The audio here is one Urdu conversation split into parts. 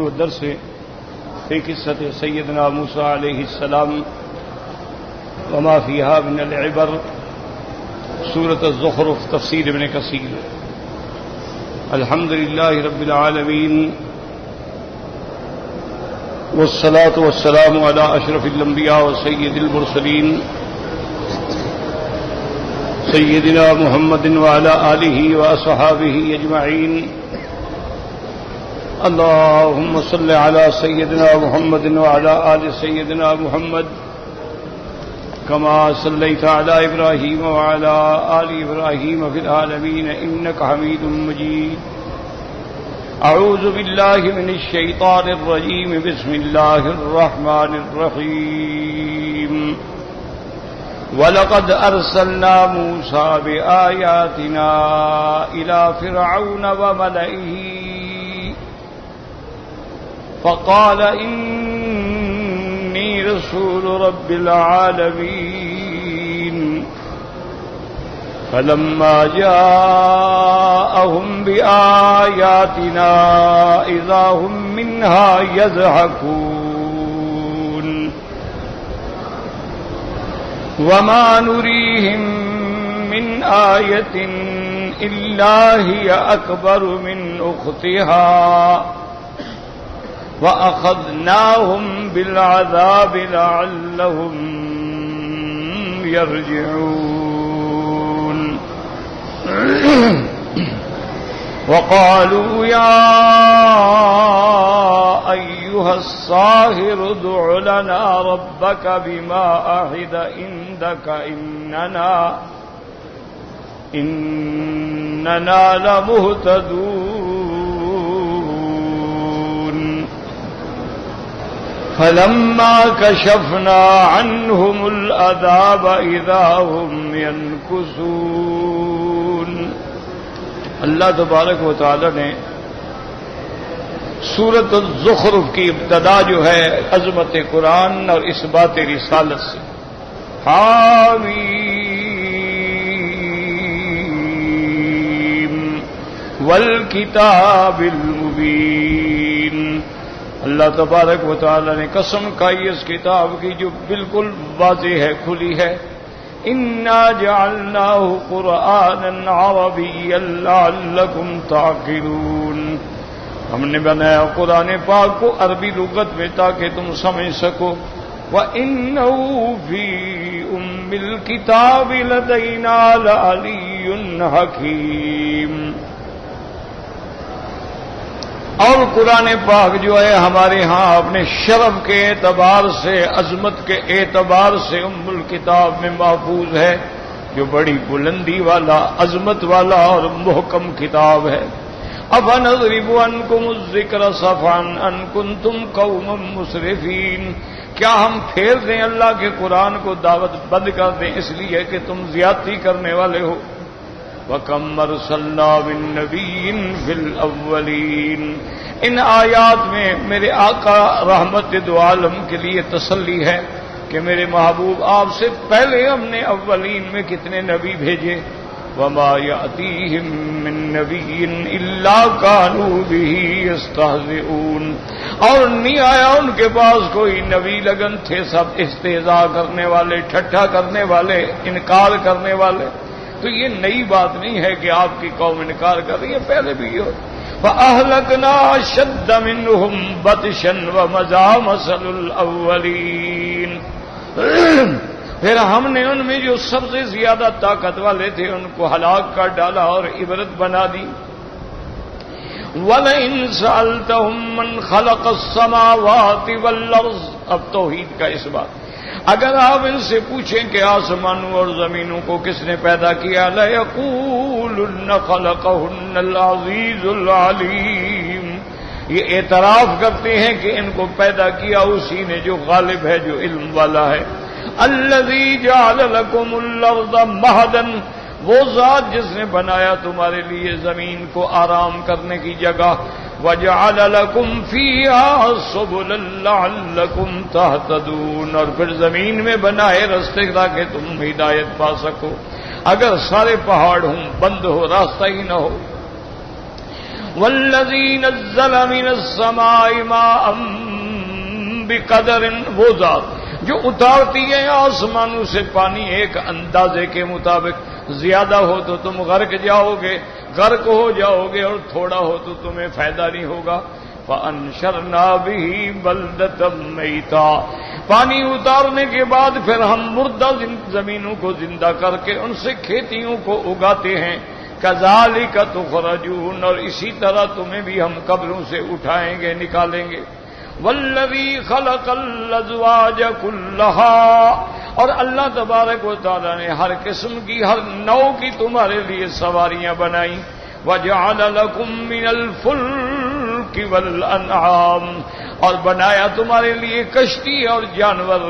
درس في قصة سيدنا موسى عليه السلام وما فيها من العبر سورة الزخرف تفسير ابن كثير. الحمد لله رب العالمين والصلاة والسلام على أشرف الأنبياء وسيد المرسلين سيدنا محمد وعلى آله وأصحابه أجمعين. اللهم صل على سيدنا محمد وعلى آل سيدنا محمد كما صليت على إبراهيم وعلى آل إبراهيم في العالمين إنك حميد مجيد. أعوذ بالله من الشيطان الرجيم. بسم الله الرحمن الرحيم. وَلَقَدْ أَرْسَلْنَا مُوسَى بِآيَاتِنَا إِلَى فِرْعَوْنَ وَمَلَئِهِ فَقَالَ إِنِّي رَسُولُ رَبِّ الْعَالَمِينَ. فَلَمَّا جَاءَهُمْ بِآيَاتِنَا إِذَا هُمْ مِنْهَا يَضْحَكُونَ وَمَا نُرِيهِمْ مِنْ آيَةٍ إِلَّا هِيَ أَكْبَرُ مِنْ أُخْتِهَا وَأَخَذْنَاهُمْ بِالْعَذَابِ لَعَلَّهُمْ يَرْجِعُونَ. وَقَالُوا يَا أَيُّهَا السَّاحِرُ ادْعُ لَنَا رَبَّكَ بِمَا عَهِدَ عِندَكَ إِنَّنَا لَمُهْتَدُونَ. فَلَمَّا كَشَفْنَا عَنْهُمُ الْعَذَابَ إِذَا هُمْ يَنكُثُونَ. اللہ تبارک و تعالی نے سورۃ الزخرف کی ابتدا جو ہے عظمت قرآن اور اثبات رسالت سے حامیم والکتاب المبین. اللہ تبارک و تعالی نے قسم کھائی اس کتاب کی جو بالکل واضح ہے، کھلی ہے. اِنَّا جَعَلْنَاهُ قُرْآنًا عَرَبِيًّا لَعَلَّكُمْ تَعْقِلُونَ. ہم نے بنایا قرآن پاک کو عربی لغت میں تاکہ تم سمجھ سکو. وَإِنَّهُ فِي أُمِّ الْكِتَابِ لَدَيْنَا لَعَلِيٌّ حَكِيمٌ. اور قرآن پاک جو ہے ہمارے ہاں اپنے شرف کے اعتبار سے، عظمت کے اعتبار سے ام الکتاب میں محفوظ ہے، جو بڑی بلندی والا، عظمت والا اور محکم کتاب ہے. أَفَنَضْرِبُ عَنْكُمُ الذِّكْرَ صَفْحًا أَن كُنتُمْ قَوْمًا مُسْرِفِينَ. کیا ہم پھیر دیں اللہ کے قرآن کو، دعوت بند کر دیں اس لیے کہ تم زیادتی کرنے والے ہو. وَكَمْ أَرْسَلْنَا مِن نَّبِيٍّ فِي الْأَوَّلِينَ. ان آیات میں میرے آقا رحمت دو عالم کے لیے تسلی ہے کہ میرے محبوب آپ سے پہلے ہم نے اولین میں کتنے نبی بھیجے. وَمَا يَأْتِيهِم مِّن نَّبِيٍّ إِلَّا كَانُوا بِهِ يَسْتَهْزِئُونَ. اور نہیں آیا ان کے پاس کوئی نبی لگن تھے سب استہزاء کرنے والے، ٹھٹھا کرنے والے، انکار کرنے والے. تو یہ نئی بات نہیں ہے کہ آپ کی قوم انکار کر رہی ہے، پہلے بھی ہو. فَأَهْلَكْنَا أَشَدَّ مِنْهُمْ بَطْشًا وَمَضَىٰ مَثَلُ الْأَوَّلِينَ. پھر ہم نے ان میں جو سب سے زیادہ طاقت والے تھے ان کو ہلاک کر ڈالا اور عبرت بنا دی. وَلَئِن سَأَلْتَهُم مَّنْ خَلَقَ السَّمَاوَاتِ وَالْأَرْضَ. اب توحید کا اس بات، اگر آپ ان سے پوچھیں کہ آسمانوں اور زمینوں کو کس نے پیدا کیا، لَيَقُولُنَّ خَلَقَهُنَّ الْعَزِيزُ الْعَلِيمُ. یہ اعتراف کرتے ہیں کہ ان کو پیدا کیا اسی نے جو غالب ہے، جو علم والا ہے. الَّذِي جَعَلَ لَكُمُ الْأَرْضَ مَهْدًا. وہ ذات جس نے بنایا تمہارے لیے زمین کو آرام کرنے کی جگہ. وَجَعَلَ لَكُمْ فِيهَا سُبُلًا لَعَلَّكُمْ تَهْتَدُونَ. اور پھر زمین میں بنائے راستے تاکہ تم ہدایت پا سکو. اگر سارے پہاڑ ہوں، بند ہو، راستہ ہی نہ ہو. والذی نزل من السماء ماء بقدر، وہ ذات جو اتارتی ہے آسمانوں سے پانی ایک اندازے کے مطابق، زیادہ ہو تو تم غرق جاؤ گے، غرق ہو جاؤ گے، اور تھوڑا ہو تو تمہیں فائدہ نہیں ہوگا۔ فَأَنشَرْنَا بِهِ بَلْدَةً مَيْتًا، پانی اتارنے کے بعد پھر ہم مردہ زمینوں کو زندہ کر کے ان سے کھیتیوں کو اگاتے ہیں۔ كَذَلِكَ تُخْرَجُونَ، اور اسی طرح تمہیں بھی ہم قبروں سے اٹھائیں گے، نکالیں گے۔ وَالَّذِي خَلَقَ الْأَزْوَاجَ كُلَّهَا، اور اللہ تبارک و تعالیٰ نے ہر قسم کی، ہر نوع کی تمہارے لیے سواریاں بنائیں۔ وَجَعَلَ لَكُم مِّنَ الْفُلْكِ وَالْأَنْعَامِ، اور بنایا تمہارے لیے کشتی اور جانور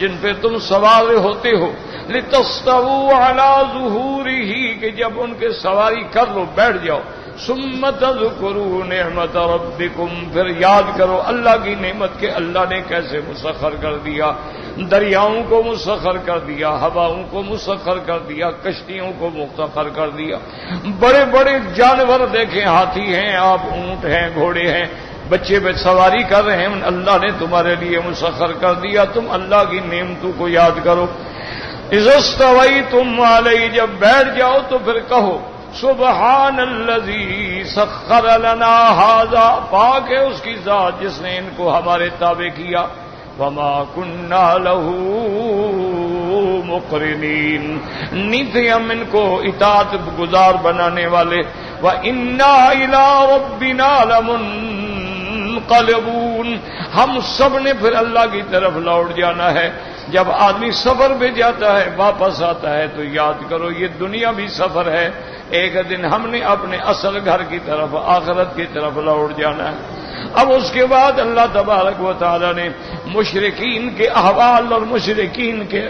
جن پہ تم سوار ہوتے ہو۔ لِتَسْتَوُوا عَلَى ظُهُورِهِ، کہ جب ان کے سواری کر لو بیٹھ جاؤ۔ ثُمَّ تَذْكُرُوا نِعْمَةَ رَبِّكُمْ، پھر یاد کرو اللہ کی نعمت کہ اللہ نے کیسے مسخر کر دیا، دریاؤں کو مسخر کر دیا، ہواؤں کو مسخر کر دیا، کشتیوں کو مسخر کر دیا۔ بڑے بڑے جانور دیکھیں، ہاتھی ہیں، آپ اونٹ ہیں، گھوڑے ہیں، بچے پہ سواری کر رہے ہیں، اللہ نے تمہارے لیے مسخر کر دیا۔ تم اللہ کی نعمتوں کو یاد کرو۔ اذا استویتم علیہ، جب بیٹھ جاؤ تو پھر کہو سبحان الذی سخر لنا ھذا، پاک ہے اس کی ذات جس نے ان کو ہمارے تابع کیا۔ وما كنا له مقرنین، نہیں تھے ہم ان کو اطاعت گزار بنانے والے۔ وَإِنَّا إِلَىٰ رَبِّنَا لَمُنقَلِبُونَ، ہم سب نے پھر اللہ کی طرف لوٹ جانا ہے۔ جب آدمی سفر پہ جاتا ہے واپس آتا ہے تو یاد کرو یہ دنیا بھی سفر ہے، ایک دن ہم نے اپنے اصل گھر کی طرف، آخرت کی طرف لوٹ جانا ہے۔ اب اس کے بعد اللہ تبارک و تعالی نے مشرکین کے احوال اور مشرکین کے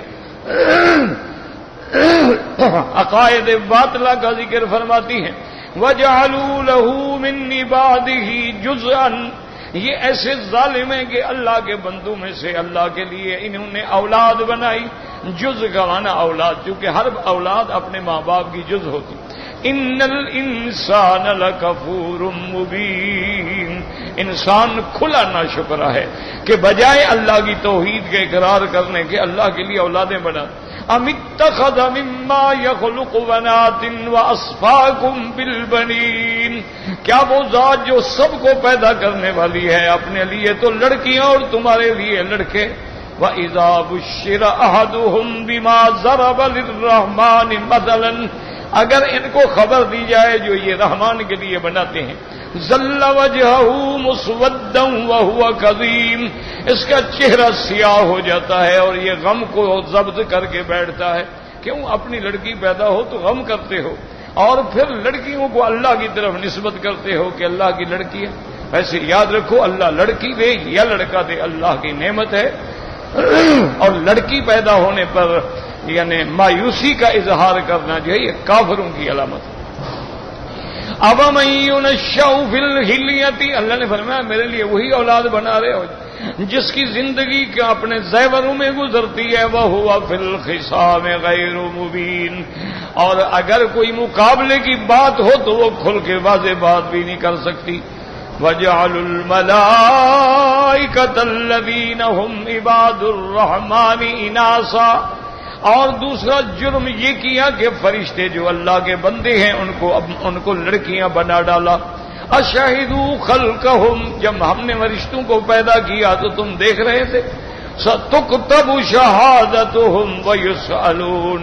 عقائد باطلہ کا ذکر فرماتی ہیں۔ وَجَعَلُوا لَهُ مِنْ عِبَادِهِ جُزْءًا، یہ ایسے ظالم ہیں کہ اللہ کے بندوں میں سے اللہ کے لیے انہوں نے اولاد بنائی۔ جز کا معنی اولاد، چونکہ ہر اولاد اپنے ماں باپ کی جز ہوتی۔ ان الانسان لکفور مبین، انسان کھلا ناشکرا ہے کہ بجائے اللہ کی توحید کے اقرار کرنے کے اللہ کے لیے اولادیں بنا۔ ام اتخذ مما یخلق بنات واصفاکم بالبنین، کیا وہ ذات جو سب کو پیدا کرنے والی ہے اپنے لیے تو لڑکیاں اور تمہارے لیے لڑکے۔ وَإِذَا بُشِّرَ أَحَدُهُمْ بِمَا ضَرَبَ لِلرَّحْمَٰنِ مَثَلًا، اگر ان کو خبر دی جائے جو یہ رحمان کے لیے بناتے ہیں، ظل وجهه مسودا وهو كظيم، اس کا چہرہ سیاہ ہو جاتا ہے اور یہ غم کو ضبط کر کے بیٹھتا ہے۔ کیوں؟ اپنی لڑکی پیدا ہو تو غم کرتے ہو، اور پھر لڑکیوں کو اللہ کی طرف نسبت کرتے ہو کہ اللہ کی لڑکی ہے۔ ویسے یاد رکھو اللہ لڑکی دے یا لڑکا دے اللہ کی نعمت ہے، اور لڑکی پیدا ہونے پر یعنی مایوسی کا اظہار کرنا جو ہے یہ کافروں کی علامت ہے۔ اب من ينشأ فی الحلیۃ، اللہ نے فرمایا میرے لیے وہی اولاد بنا رہے ہو جس کی زندگی کے اپنے زیوروں میں گزرتی ہے۔ وَهُوَ فِي الْخِصَامِ غَيْرُ مُبِينٍ، اور اگر کوئی مقابلے کی بات ہو تو وہ کھل کے واضح بات بھی نہیں کر سکتی۔ وَجَعَلُوا الْمَلَائِكَةَ الَّذِينَ هُمْ عِبَادُ الرَّحْمَٰنِ إِنَاثًا، اور دوسرا جرم یہ کیا کہ فرشتے جو اللہ کے بندے ہیں ان کو لڑکیاں بنا ڈالا۔ اشہدوا خلقہم، جب ہم نے فرشتوں کو پیدا کیا تو تم دیکھ رہے تھے۔ ستکتب شہادتہم ویسألون،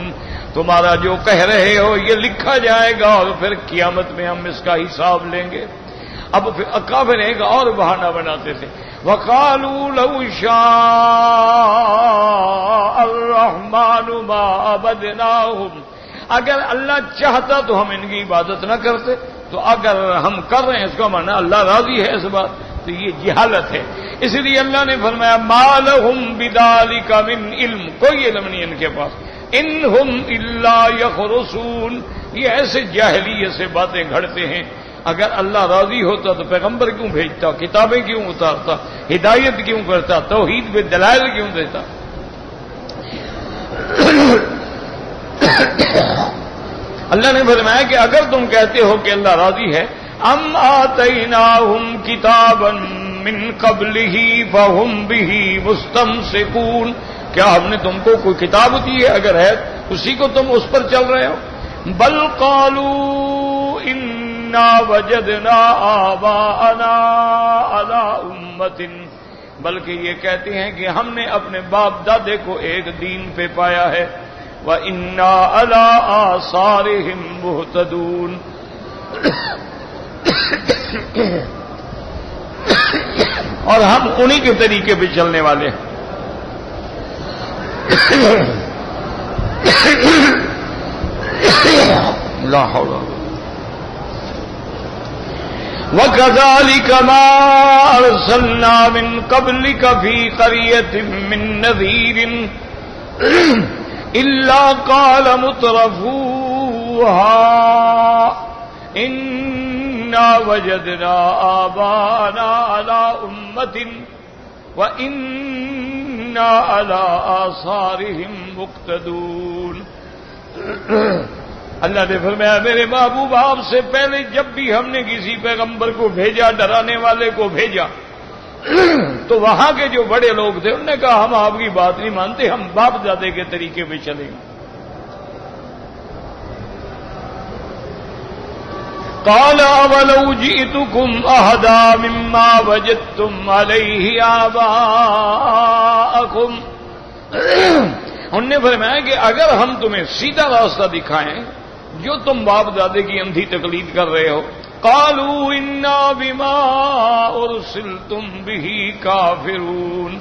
تمہارا جو کہہ رہے ہو یہ لکھا جائے گا اور پھر قیامت میں ہم اس کا حساب لیں گے۔ اب کافر ایک اور بہانہ بناتے تھے، وَقَالُوا لَوْ شَاءَ الرَّحْمَٰنُ مَا عَبَدْنَاهُمْ، اگر اللہ چاہتا تو ہم ان کی عبادت نہ کرتے، تو اگر ہم کر رہے ہیں اس کا معنی اللہ راضی ہے اس بات، تو یہ جہالت ہے۔ اس لیے اللہ نے فرمایا مَا لَهُمْ بِذَٰلِكَ مِنْ علم، کوئی علم نہیں ان کے پاس۔ إِنْ هُمْ إِلَّا يَخْرُصُونَ، یہ ایسے جاہلیت سے باتیں گھڑتے ہیں۔ اگر اللہ راضی ہوتا تو پیغمبر کیوں بھیجتا، کتابیں کیوں اتارتا، ہدایت کیوں کرتا، توحید پہ دلائل کیوں دیتا؟ اللہ نے فرمایا کہ اگر تم کہتے ہو کہ اللہ راضی ہے، ام آتیناہم کتابا من قبلہ فہم بہ مستمسکون، کیا ہم نے تم کو کوئی کتاب دی ہے؟ اگر ہے اسی کو تم اس پر چل رہے ہو. بل قالوا انا وجدنا آباءنا علی امۃ، بلکہ یہ کہتے ہیں کہ ہم نے اپنے باپ دادے کو ایک دین پہ پایا ہے. وَإِنَّا عَلَىٰ آثَارِهِم مُهْتَدُونَ، اور ہم انہی کے طریقے پہ چلنے والے ہیں. لا حول ولا قوة. وَكَذَلِكَ مَا أَرْسَلْنَا مِن قَبْلِكَ فِي قَرْيَةٍ مِّن نَّذِيرٍ إِلَّا قَالَ مُتْرَفُوهَا إِنَّا وَجَدْنَا آبَاءَنَا عَلَىٰ أُمَّةٍ وَإِنَّا عَلَىٰ آثَارِهِم مُقْتَدُونَ. اللہ نے فرمایا میرے محبوب آپ سے پہلے جب بھی ہم نے کسی پیغمبر کو بھیجا، ڈرانے والے کو بھیجا، تو وہاں کے جو بڑے لوگ تھے انہوں نے کہا ہم آپ کی بات نہیں مانتے، ہم باپ دادے کے طریقے پہ چلیں گے. قال اولو جئتکم اہدی مما وجدتم علیہ آباءکم، انہوں نے فرمایا کہ اگر ہم تمہیں سیدھا راستہ دکھائیں جو تم باپ دادے کی اندھی تقلید کر رہے ہو. قالوا انا بما ارسلتم به کافرون،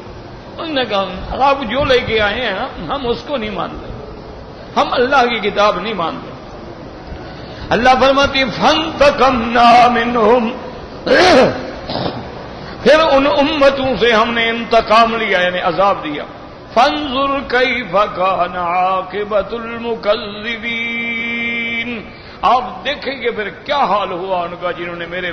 انہوں نے کہا آپ جو لے کے آئے ہیں ہم اس کو نہیں مانتے، ہم اللہ کی کتاب نہیں مانتے. اللہ فرماتی فانتقمنا منہم، پھر ان امتوں سے ہم نے انتقام لیا یعنی عذاب دیا. فانظر کیف کان عاقبۃ المکذبین، آپ دیکھیں گے پھر کیا حال ہوا ان کا جنہوں نے میرے